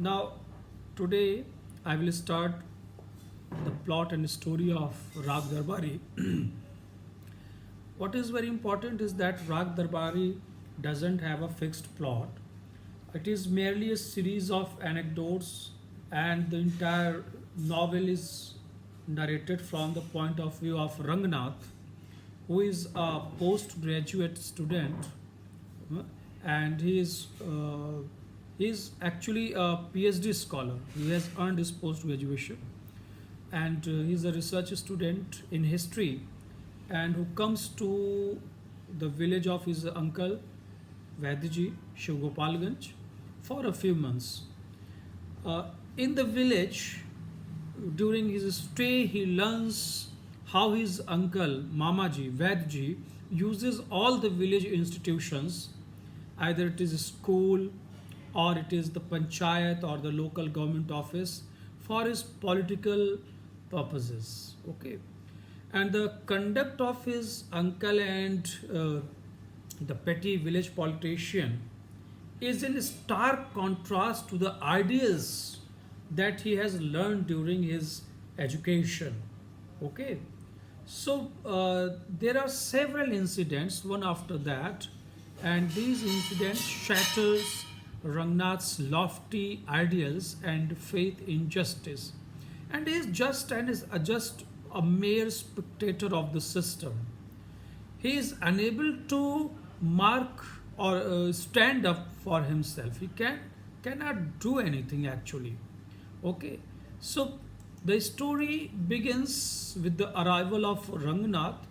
Now, today I will start the plot and story of Rag Darbari. What is very important is that Rag Darbari doesn't have a fixed plot. It is merely a series of anecdotes, and the entire novel is narrated from the point of view of Rangnath, who is a postgraduate student, uh, and he is actually a PhD scholar. He has earned his post graduation, and he's a research student in history, and who comes to the village of his uncle Vaidji Shivgopalganj for a few months. Uh, in the village, during his stay, he learns how his uncle Mamaji Vaidji uses all the village institutions, either it is a school or it is the panchayat or the local government office, for his political purposes. Okay, and the conduct of his uncle and the petty village politician is in stark contrast to the ideas that he has learned during his education. Okay, so there are several incidents one after that, and these incidents shatters Rangnath's lofty ideals and faith in justice, and he is just a mere spectator of the system. He is unable to mark or stand up for himself. Cannot do anything actually. Okay, so the story begins with the arrival of Rangnath,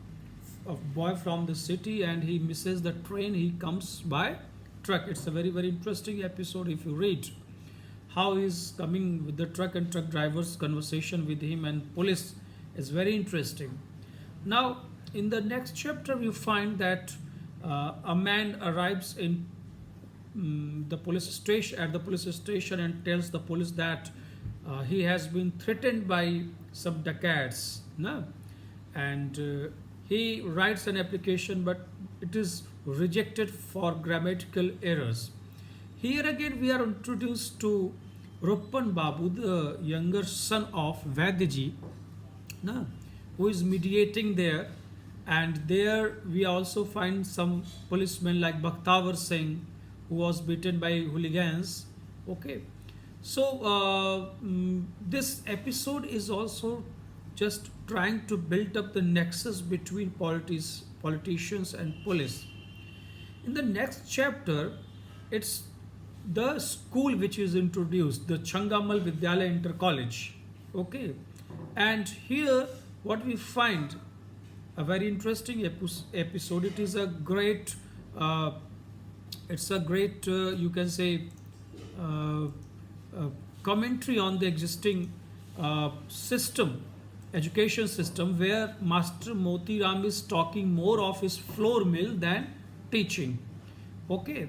a boy from the city, and he misses the train. He comes by truck. It's a very interesting episode. If you read how he's coming with the truck and truck driver's conversation with him and police, is very interesting. Now, in the next chapter, we find that a man arrives in the police station at the police station and tells the police that he has been threatened by some dacoits, no? And he writes an application, but it is rejected for grammatical errors. Here again, we are introduced to Ruppan Babu, the younger son of Vaidji, no? Who is mediating there. And there we also find some policemen like Bakhtawar Singh, who was beaten by hooligans. Okay, so this episode is also just trying to build up the nexus between politicians and police. In the next chapter, it's the school which is introduced, the Changamal Vidyalaya Inter College. Okay, and here what we find, a very interesting episode. It is a great, you can say, uh, commentary on the existing system, education system, where Master Moti Ram is talking more of his floor mill than teaching. Okay,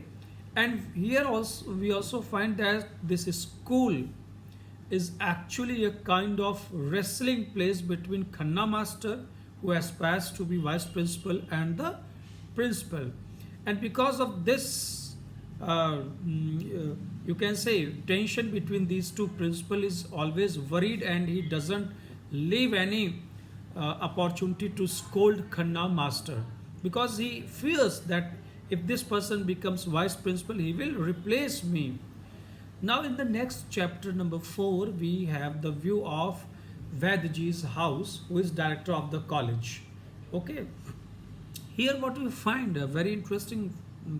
and here also we also find that this school is actually a kind of wrestling place between Khanna master, who aspires to be vice principal, and the principal. And because of this, you can say, tension between these two, principal is always worried and he doesn't leave any opportunity to scold Khanna master, because he fears that if this person becomes vice principal, he will replace me. Now, in the next chapter, number 4, we have the view of Vaidji's house, who is director of the college. Okay, here what we find a very interesting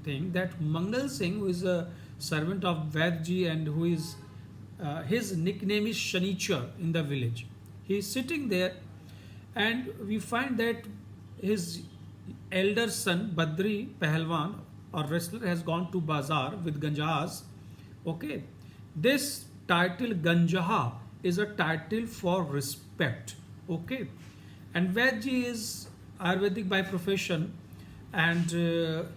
thing, that Mangal Singh, who is a servant of Vaidji and who is his nickname is Shanichar in the village. He is sitting there, and we find that his elder son Badri Pahalwan, or wrestler, has gone to bazaar with Ganjahas. Okay, this title Ganjaha is a title for respect. Okay, and Vaidji is Ayurvedic by profession, and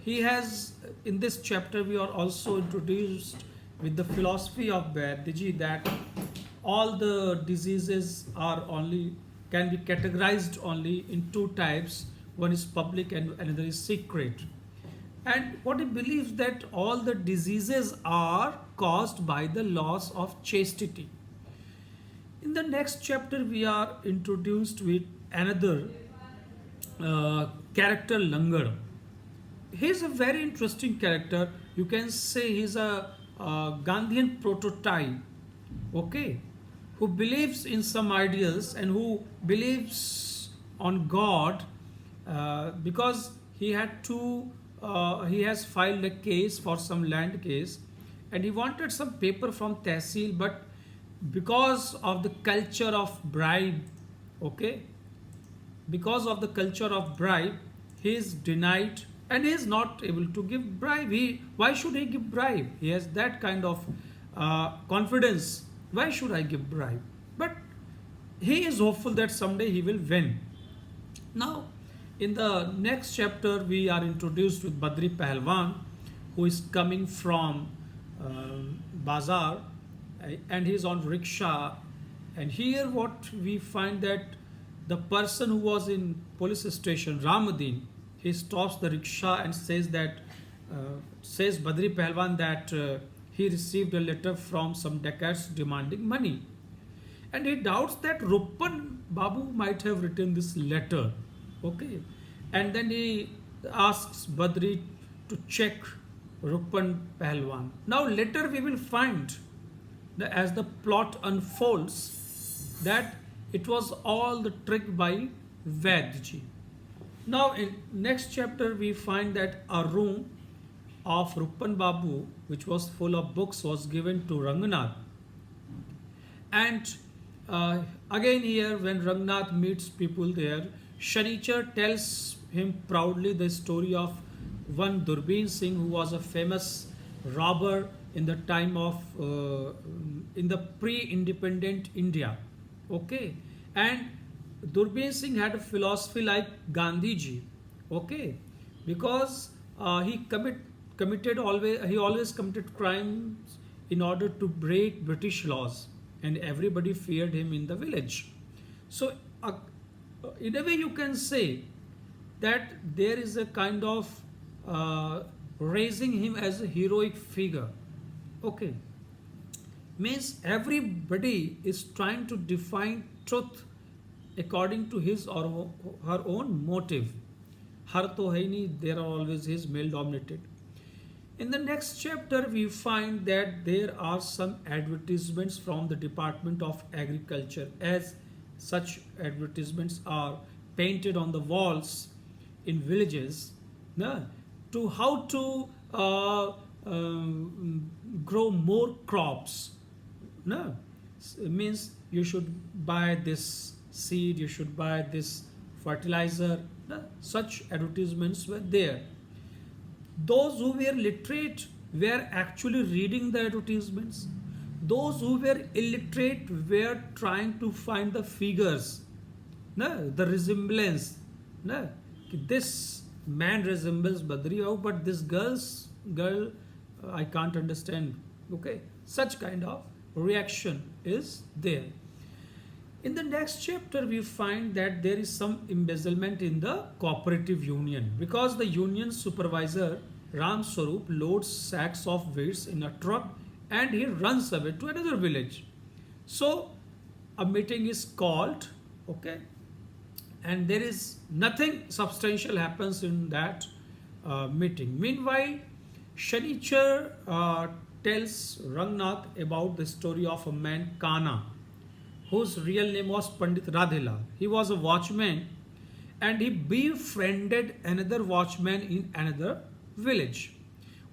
he has, in this chapter we are also introduced with the philosophy of Vaidji, that all the diseases are only can be categorized only in two types. One is public and another is secret. And what he believes that all the diseases are caused by the loss of chastity. In the next chapter, we are introduced with another character, Langar. He's a very interesting character. You can say he's a Gandhian prototype, okay, who believes in some ideals and who believes on God because he has filed a case for some land case and he wanted some paper from Tehsil, but because of the culture of bribe, okay, because of the culture of bribe, he is denied and he is not able to give bribe. Why should he give bribe? He has that kind of confidence. Why should I give bribe? But he is hopeful that someday he will win. Now, in the next chapter, we are introduced with Badri Pahalwan, who is coming from Bazaar, and he is on rickshaw. And here, what we find that the person who was in police station, Ramuddin, he stops the rickshaw and says Badri Pahalwan that he received a letter from some dacoits demanding money, and he doubts that Ruppan Babu might have written this letter. Okay, and then he asks Badri to check Ruppan Pahalwan. Now later we will find that as the plot unfolds that it was all the trick by Vaidji. Now in next chapter we find that a room of Ruppan Babu which was full of books was given to Ranganath. And again here when Rangnath meets people there, Shanichar tells him proudly the story of one Durbin Singh who was a famous robber in the time of in the pre-independent India. Okay, and Durbin Singh had a philosophy like Gandhi ji. Okay, because he always committed crimes in order to break British laws, and everybody feared him in the village. So, in a way, you can say that there is a kind of raising him as a heroic figure. Okay, means everybody is trying to define truth according to his or her own motive. Har to hai nahi, there are always his male dominated. In the next chapter, we find that there are some advertisements from the Department of Agriculture, as such advertisements are painted on the walls in villages, no, to how to grow more crops. No, means you should buy this seed, you should buy this fertilizer. No? Such advertisements were there. Those who were literate were actually reading the advertisements. Those who were illiterate were trying to find the figures, no, the resemblance. No, this man resembles Badri, but this girl, I can't understand. Okay, such kind of reaction is there. In the next chapter, we find that there is some embezzlement in the cooperative union because the union supervisor Ram Swarup loads sacks of wheat in a truck and he runs away to another village. So a meeting is called, okay, and there is nothing substantial happens in that meeting. Meanwhile, Shanichar tells Rangnath about the story of a man Kana, whose real name was Pandit Radhila. He was a watchman and he befriended another watchman in another village.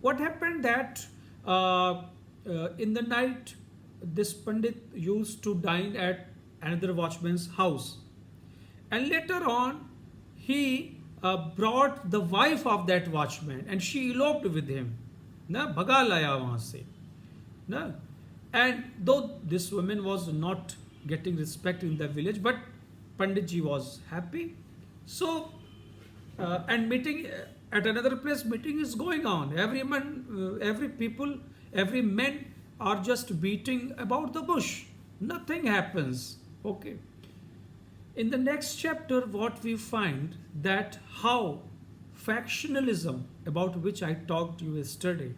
What happened that in the night this Pandit used to dine at another watchman's house, and later on he brought the wife of that watchman and she eloped with him. Na bhaga laya wahan se. Na, and though this woman was not getting respect in the village, but Panditji was happy. So and meeting at another place, meeting is going on. Every men are just beating about the bush. Nothing happens. Okay. In the next chapter, what we find that how factionalism about which I talked to you yesterday,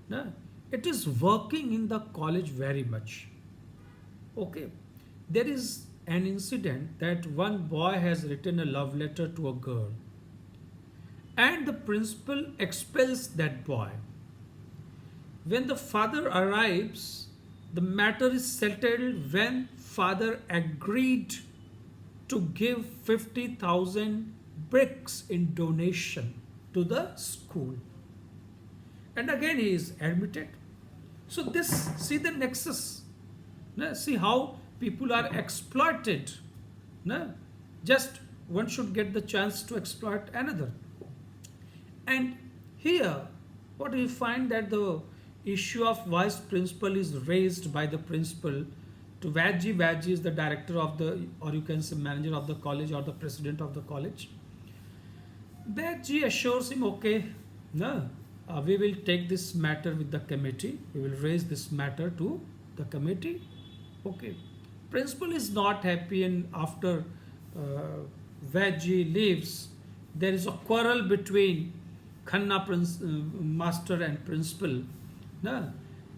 na, it is working in the college very much. Okay, there is an incident that one boy has written a love letter to a girl, and the principal expels that boy. When the father arrives, the matter is settled when father agreed to give 50,000 bricks in donation to the school. And again he is admitted. So this, see the nexus. See how people are exploited. Just one should get the chance to exploit another. And here, what we find that the issue of vice principal is raised by the principal to Vajji. Vajji is the director of the, or you can say manager of the college or the president of the college. Vajji assures him, okay, no, we will take this matter with the committee. We will raise this matter to the committee. Okay. Principal is not happy, and after Vajji leaves, there is a quarrel between Khanna master and principal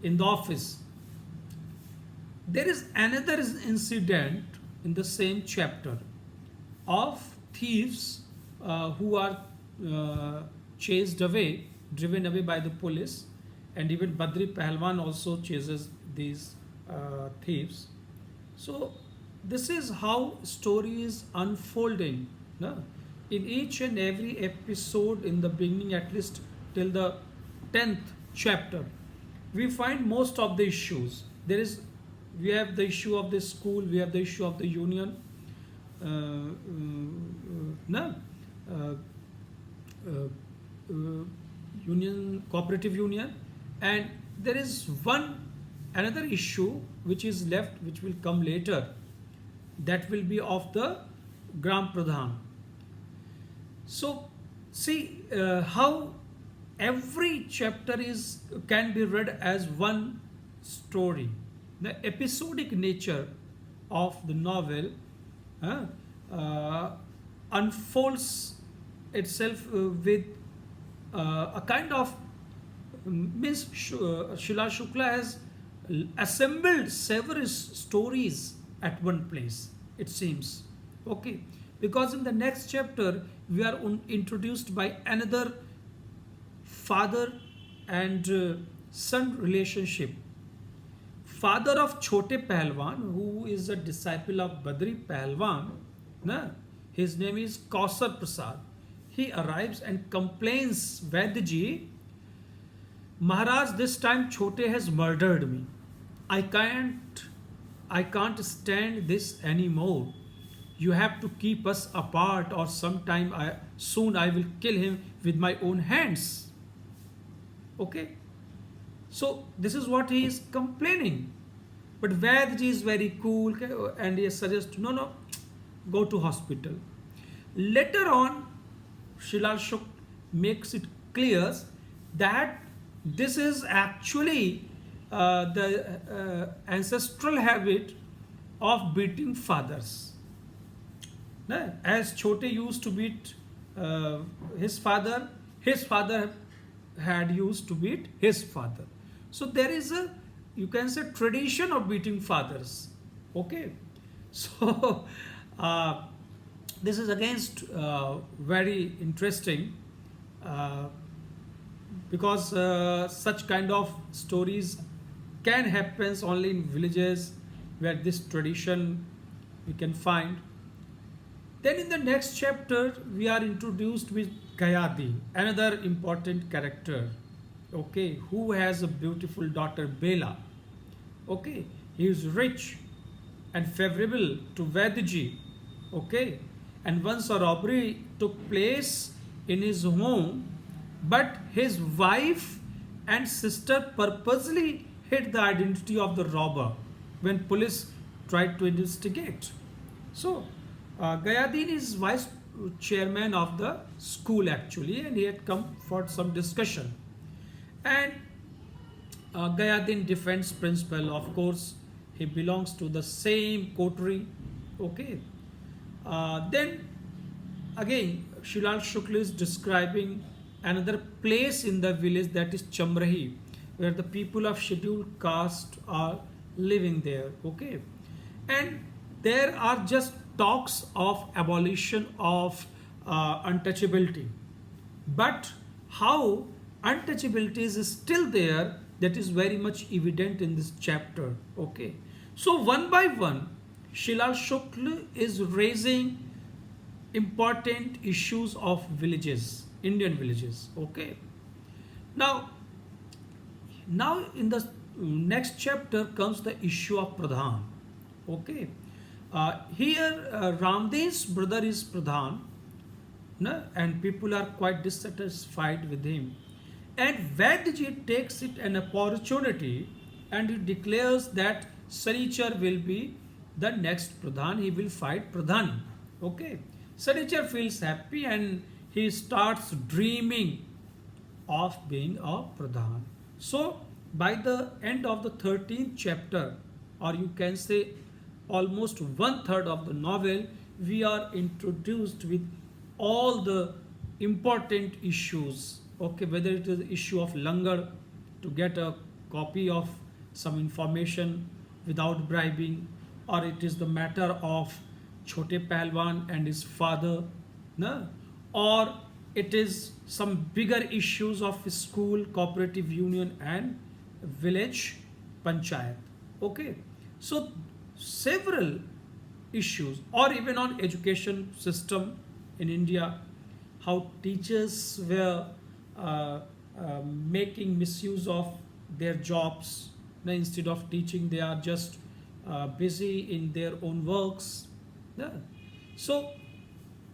in the office. There is another incident in the same chapter of thieves who are chased away, driven away by the police, and even Badri Pahalwan also chases these thieves. So this is how story is unfolding. In each and every episode, in the beginning at least till the 10th chapter, we find most of the issues. We have the issue of the school, we have the issue of the union, cooperative union, and there is another issue which is left, which will come later, that will be of the Gram Pradhan. So see how every chapter can be read as one story. The episodic nature of the novel unfolds itself with a kind of means Shila Shukla has assembled several stories at one place, it seems. Okay, because in the next chapter we are introduced by another father and son relationship. Father of Chote Pahalwan, who is a disciple of Badri Pahalwan, his name is Kausar Prasad. He arrives and complains, Vaidji, Maharaj, this time Chote has murdered me. I can't stand this anymore. You have to keep us apart, or soon I will kill him with my own hands. Okay? So this is what he is complaining. But Vaidji is very cool, and he suggests, no, go to hospital. Later on, Shilal Shuk makes it clear that this is actually the ancestral habit of beating fathers. As Chote used to beat his father had used to beat his father. So there is you can say, tradition of beating fathers. Okay, so this is against very interesting because such kind of stories can happen only in villages where this tradition we can find. Then in the next chapter we are introduced with Gayadi, another important character, okay, who has a beautiful daughter Bela. Okay, he is rich and favorable to Vaidji. Okay, and once a robbery took place in his home, but his wife and sister purposely hid the identity of the robber when police tried to investigate. So Gayadin is vice chairman of the school actually, and he had come for some discussion. And Gayadin defends principal. Of course, he belongs to the same coterie. Okay. Then again, Shilal Shukla is describing another place in the village, that is Chamrahi, where the people of scheduled caste are living there. Okay, and there are just talks of abolition of untouchability, but how untouchability is still there, that is very much evident in this chapter. Okay, so one by one, Shilal Shukla is raising important issues of villages, Indian villages. Okay, now in the next chapter comes the issue of Pradhan. Okay, here Ramdev's brother is Pradhan, no? And people are quite dissatisfied with him. And Vedji takes it an opportunity and he declares that Sanichar will be the next Pradhan, he will fight Pradhani. Okay, Sanichar feels happy and he starts dreaming of being a Pradhan. So, by the end of the 13th chapter, or you can say almost one third of the novel, we are introduced with all the important issues. Okay, whether it is the issue of langar, to get a copy of some information without bribing, or it is the matter of Chote Pahalwan and his father, no? Or it is some bigger issues of school, cooperative union and village panchayat. Okay, so several issues, or even on education system in India, how teachers were making misuse of their jobs. Now, instead of teaching, they are just busy in their own works. Yeah. So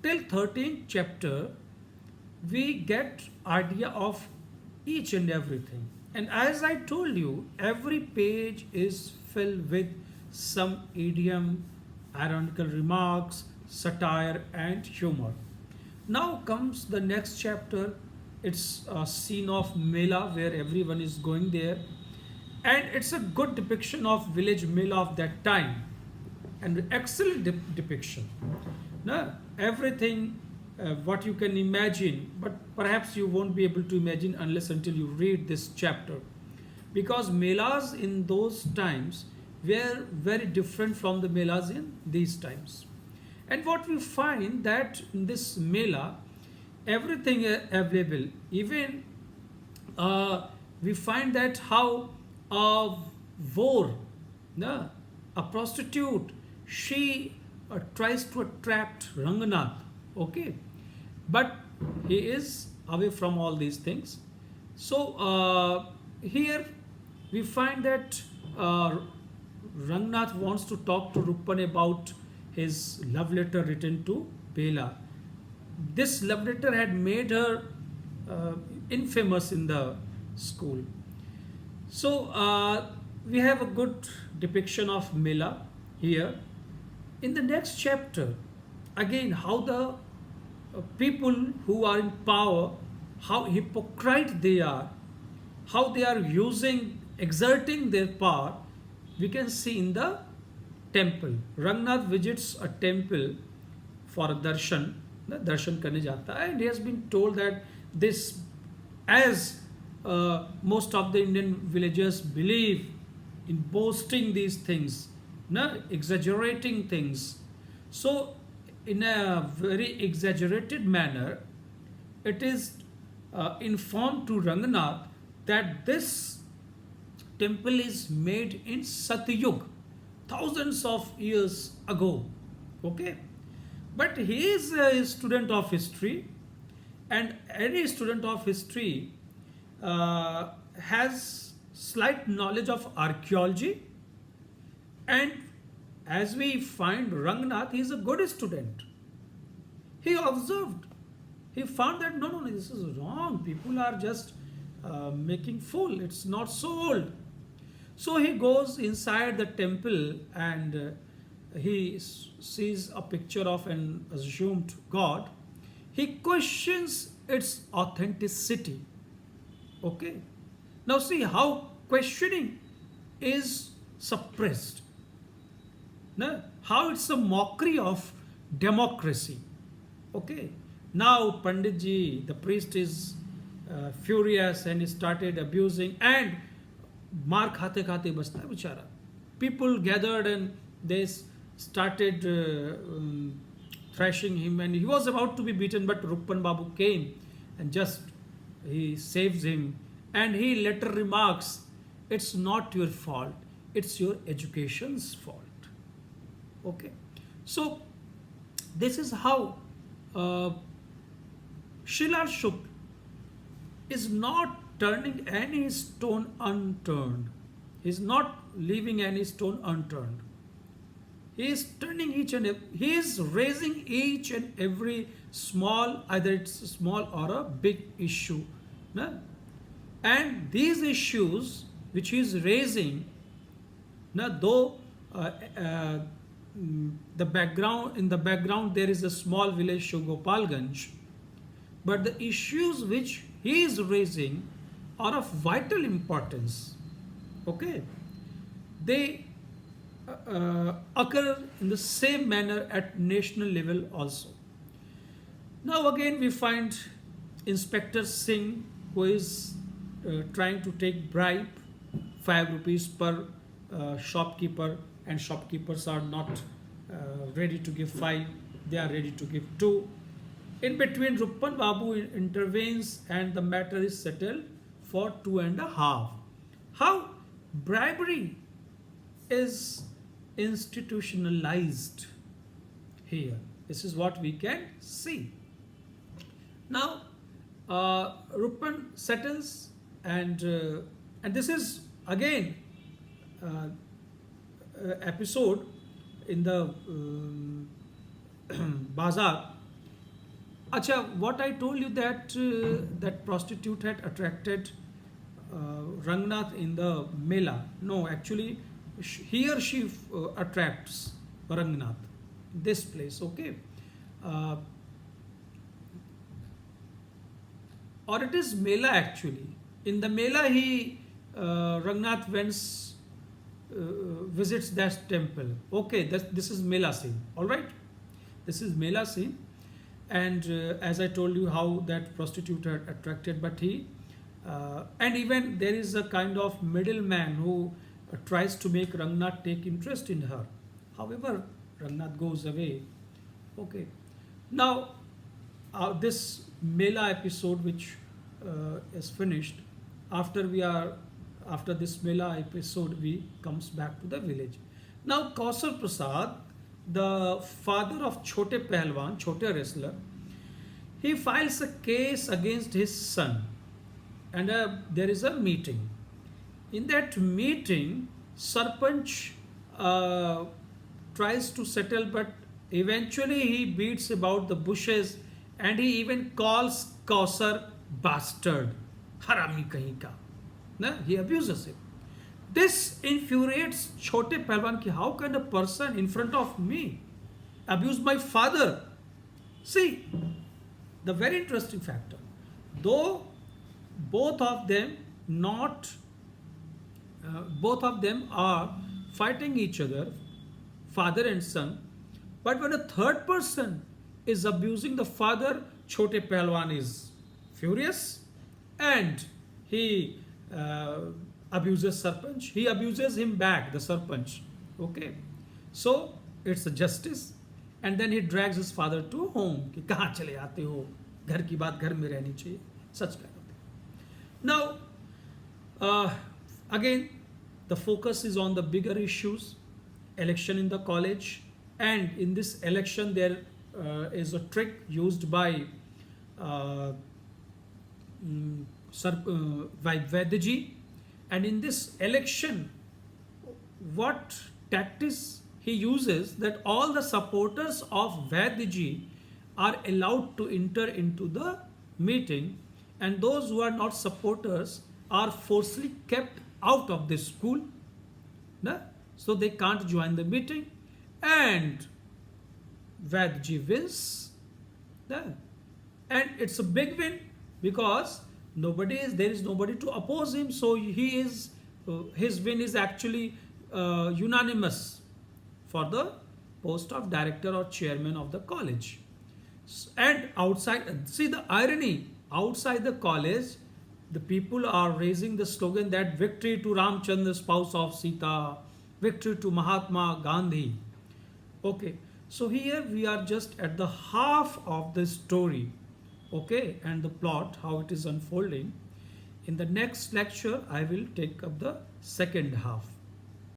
till 13th chapter, we get idea of each and everything. And as I told you, every page is filled with some idiom, ironical remarks, satire and humor. Now comes the next chapter. It's a scene of Mela where everyone is going there. And it's a good depiction of village Mela of that time. And excellent depiction. Now, everything what you can imagine, but perhaps you won't be able to imagine unless until you read this chapter. Because Melas in those times were very different from the Melas in these times. And what we find that in this Mela, everything available. Even we find that how a whore, no, a prostitute, she tries to attract Ranganath. Okay, but he is away from all these things. So here we find that Rangnath wants to talk to Rukman about his love letter written to Bela. This love letter had made her infamous in the school. So we have a good depiction of Mela here. In the next chapter, again, how the people who are in power, how hypocrite they are, how they are exerting their power, we can see in the temple. Rangnath visits a temple for a darshan, darshan karne jata hai, and he has been told that this, as most of the Indian villagers believe in boasting these things, exaggerating things. So in a very exaggerated manner, it is informed to Rangnath that this temple is made in Satyug, thousands of years ago. Okay, but he is a student of history, and any student of history has slight knowledge of archaeology. And as we find Rangnath, he is a good student. He observed, he found that no, this is wrong. People are just making fool. It's not so old. So he goes inside the temple and he sees a picture of an assumed god. He questions its authenticity. Okay. Now see how questioning is suppressed. Now, how it's a mockery of democracy. Okay. Now Pandit ji, the priest, is furious and he started abusing and मार खाते खाते बचता है बेचारा. People gathered and they started thrashing him, and he was about to be beaten, but Rukpan Babu came and just he saves him, and he later remarks, it's not your fault, it's your education's fault. Okay, so this is how uh, Shilal Shukla is not turning any stone unturned. He is not leaving any stone unturned. He is turning he is raising each and every small, either it's small or a big issue. No? And these issues which he is raising, no, though in the background there is a small village Shogopalganj, but the issues which he is raising are of vital importance. Okay, they occur in the same manner at national level also. Now again we find Inspector Singh, who is trying to take bribe, 5 rupees per shopkeeper, and shopkeepers are not ready to give 5, they are ready to give 2. In between, Rukpan Babu intervenes and the matter is settled for 2.5. How bribery is institutionalized here. This is what we can see. Now, Rukpan settles, and this is again episode in the bazaar. Acha, what I told you that that prostitute had attracted Rangnath in the Mela. No, actually, here she attracts Rangnath. This place, okay. Or it is Mela actually. In the Mela, Rangnath visits that temple. Okay, this is Mela scene. All right, this is Mela scene. And as I told you how that prostitute had attracted, but and even there is a kind of middleman who tries to make Rangnath take interest in her. However, Rangnath goes away. Okay. Now, this Mela episode, which is finished, after this Mela episode, we comes back to the village. Now, Kausar Prasad, the father of Chote Pahalwan, Chote wrestler, he files a case against his son, and there is a meeting. In that meeting, Sarpanch tries to settle, but eventually he beats about the bushes, and he even calls Kausar bastard, harami kahin ka. No? He abuses him. This infuriates Chote Pahalwan ki how can a person in front of me abuse my father? See, the very interesting factor, though both of them are fighting each other, father and son, but when a third person is abusing the father, Chote Pahalwan is furious and he abuses Sarpanch. He abuses him back, the Sarpanch. Okay, so it's a justice, and then he drags his father to home. कि कहाँ चले आते हो? घर की बात घर में रहनी चाहिए. Such kind of thing. Now, again, the focus is on the bigger issues, election in the college, and in this election there is a trick used by Vaidyaji, and in this election, what tactics he uses, that all the supporters of Vaidyaji are allowed to enter into the meeting, and those who are not supporters are forcibly kept out of the school, no? So they can't join the meeting, and Vaidyaji wins, no? And it's a big win because there is nobody to oppose him, so his win is actually unanimous for the post of director or chairman of the college. And outside, see the irony, outside the college, the people are raising the slogan that victory to Ramchandra, spouse of Sita, victory to Mahatma Gandhi. Okay, so here we are just at the half of the story, okay, and the plot, how it is unfolding. In the next lecture, I will take up the second half.